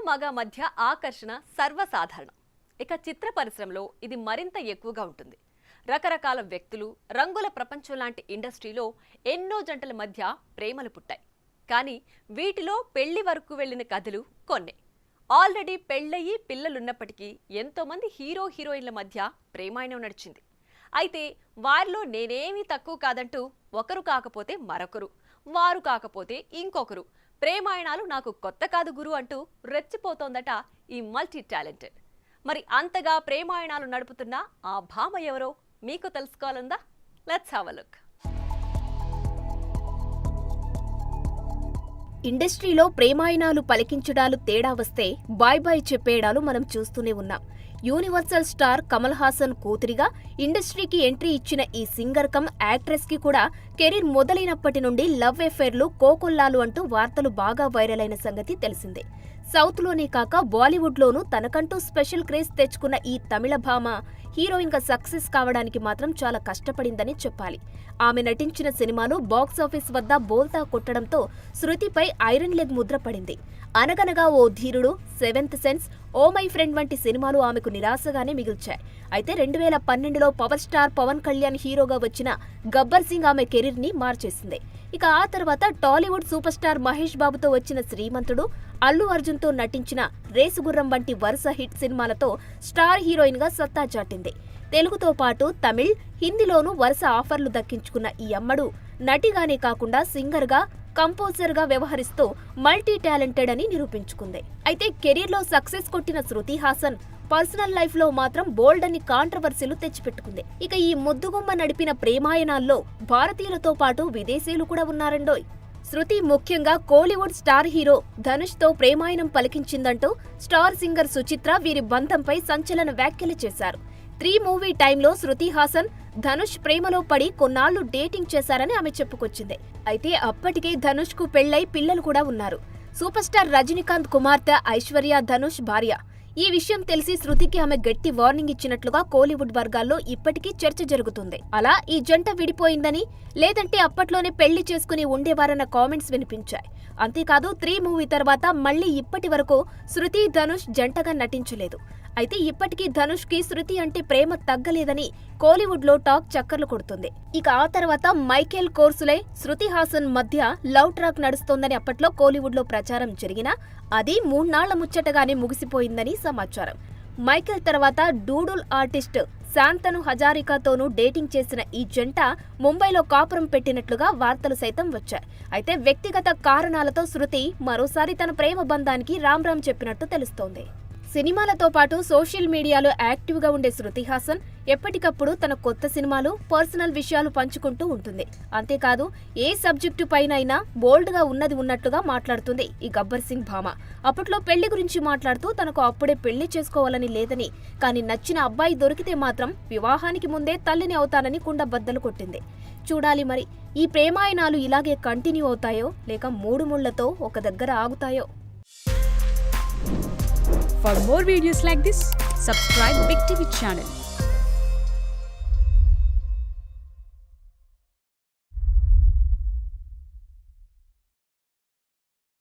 మగ మధ్య ఆకర్షణ సర్వసాధారణం. ఇక చిత్ర పరిశ్రమలో ఇది మరింత ఎక్కువగా ఉంటుంది. రకరకాల వ్యక్తులు, రంగుల ప్రపంచం లాంటి ఇండస్ట్రీలో ఎన్నో జంటల మధ్య ప్రేమలు పుట్టాయి. కానీ వీటిలో పెళ్లి వరకు వెళ్లిన కథలు కొన్నే. ఆల్రెడీ పెళ్ళయి పిల్లలున్నప్పటికీ ఎంతో మంది హీరో హీరోయిన్ల మధ్య ప్రేమాయణం నడిచింది. అయితే వారిలో నేనేమీ తక్కువ కాదంటూ ఒకరు కాకపోతే మరొకరు, వారు కాకపోతే ఇంకొకరు ప్రేమాయణాలు నాకు కొత్త కాదు గురు అంటూ రెచ్చిపోతోందట ఈ మల్టీ టాలెంటెడ్. మరి అంతగా ప్రేమాయణాలు నడుపుతున్న ఆ భామ ఎవరో మీకు తెలుసుకోవాలందా? Let's have a look. ఇండస్ట్రీలో ప్రేమాయణాలు పలికించడాలు తేడా వస్తే బాయ్ బాయ్ చెప్పేయడాలు మనం చూస్తూనే ఉన్నాం. యూనివర్సల్ స్టార్ కమల్ హాసన్ కూతురిగా ఇండస్ట్రీకి ఎంట్రీ ఇచ్చిన ఈ సింగర్ కమ్ యాక్ట్రెస్ కి కూడా కెరీర్ మొదలైనప్పటి నుండి లవ్ ఎఫైర్లు కోకొల్లాలు అంటూ వార్తలు బాగా వైరల్ అయిన సంగతి తెలిసిందే. సౌత్ లోనే కాక బాలీవుడ్ లోనూ తనకంటూ స్పెషల్ క్రేజ్ తెచ్చుకున్న ఈ తమిళ భామ హీరోయిన్ గా సక్సెస్ కావడానికి మాత్రం చాలా కష్టపడిందని చెప్పాలి. ఆమె నటించిన సినిమాలు బాక్సాఫీస్ వద్ద బోల్తా కొట్టడంతో శృతిపై ఐరన్ లెగ్ ముద్ర పడింది. అనగనగా ఓ ధీరుడు, seventh sense, oh my friend వంటి సినిమాలు ఆమెకు నిరాశగానే మిగిల్చాయి. అయితే 2012లో పవర్ స్టార్ పవన్ కళ్యాణ్ హీరోగా వచ్చిన గబ్బర్ సింగ్ ఆమె కెరీర్ ని మార్చేసింది. ఇక ఆ తర్వాత టాలీవుడ్ సూపర్ స్టార్ మహేష్ బాబుతో వచ్చిన శ్రీమంతుడు, అల్లు అర్జున్ తో నటించిన రేసుగుర్రం వంటి వరుస హిట్ సినిమాలతో స్టార్ హీరోయిన్ గా సత్తా చాటింది. తెలుగుతో పాటు తమిళ్, హిందీలోనూ వరుస ఆఫర్లు దక్కించుకున్న ఈ అమ్మడు నటిగానే కాకుండా సింగర్ గా, కంపోజర్ గా వ్యవహరిస్తూ మల్టీ టాలెంటెడ్ అని నిరూపించుకుంది. అయితే కెరీర్ లో సక్సెస్ కొట్టిన శృతి హాసన్ పర్సనల్ లైఫ్ లో మాత్రం బోల్డ్ అని కాంట్రవర్సీలు తెచ్చిపెట్టుకుంది. ఇక ఈ ముద్దుగుమ్మ నడిపిన ప్రేమాయణాల్లో భారతీయులతో పాటు విదేశీయులు కూడా ఉన్నారండోయ్. శృతి ముఖ్యంగా కోలీవుడ్ స్టార్ హీరో ధనుష్ తో ప్రేమాయణం పలికించిందంటూ స్టార్ సింగర్ సుచిత్ర వీరి బంధంపై సంచలన వ్యాఖ్యలు చేశారు. 3 మూవీ టైంలో శృతి హాసన్ ధనుష్ ప్రేమలో పడి కొన్నాళ్లు డేటింగ్ చేశారని ఆమె చెప్పుకొచ్చింది. అయితే అప్పటికే ధనుష్ కు పెళ్లై పిల్లలు కూడా ఉన్నారు. సూపర్ స్టార్ రజనీకాంత్ కుమార్తె ఐశ్వర్య ధనుష్ భార్య. ఈ విషయం తెలిసి శృతికి ఆమె గట్టి వార్నింగ్ ఇచ్చినట్లుగా కోలీవుడ్ వర్గాల్లో ఇప్పటికీ చర్చ జరుగుతుంది. అలా ఈ జంట విడిపోయిందని, లేదంటే అప్పట్లోనే పెళ్లి చేసుకుని ఉండేవారన్న కామెంట్స్ వినిపించాయి. అంతేకాదు 3 మూవీ తర్వాత మళ్లీ ఇప్పటి వరకు శృతి, ధనుష్ జంటగా నటించలేదు. అయితే ఇప్పటికీ ధనుష్ కి శృతి అంటే ప్రేమ తగ్గలేదని కోలీవుడ్ లో టాక్ చక్కర్లు కొడుతుంది. ఇక ఆ తర్వాత మైకేల్ కోర్సులే, శృతి హాసన్ మధ్య లవ్ ట్రాక్ నడుస్తోందని అప్పట్లో కోలీవుడ్ లో ప్రచారం జరిగినా అది 3 నాళ్ల ముచ్చటగానే ముగిసిపోయిందని సమాచారం. మైకేల్ తర్వాత డూడుల్ ఆర్టిస్ట్ శాంతను హజారికాతోనూ డేటింగ్ చేసిన ఈ జంట ముంబైలో కాపురం పెట్టినట్లుగా వార్తలు సైతం వచ్చాయి. అయితే వ్యక్తిగత కారణాలతో శృతి మరోసారి తన ప్రేమ బంధానికి రామ్ రామ్ చెప్పినట్టు తెలుస్తోంది. సినిమాలతో పాటు సోషల్ మీడియాలో యాక్టివ్ గా ఉండే శృతి హాసన్ ఎప్పటికప్పుడు తన కొత్త సినిమాలు, పర్సనల్ విషయాలు పంచుకుంటూ ఉంటుంది. అంతేకాదు ఏ సబ్జెక్టు పైనైనా బోల్డ్ గా ఉన్నది ఉన్నట్లుగా మాట్లాడుతుంది ఈ గబ్బర్ సింగ్ భామ. అప్పట్లో పెళ్లి గురించి మాట్లాడుతూ తనకు అప్పుడే పెళ్లి చేసుకోవాలని లేదని, కానీ నచ్చిన అబ్బాయి దొరికితే మాత్రం వివాహానికి ముందే తల్లిని అవుతానని కుండబద్దలు కొట్టింది. చూడాలి మరి ఈ ప్రేమాయణాలు ఇలాగే కంటిన్యూ అవుతాయో లేక 3 ముళ్లతో ఒక దగ్గర ఆగుతాయో. For more videos like this, subscribe Big TV channel.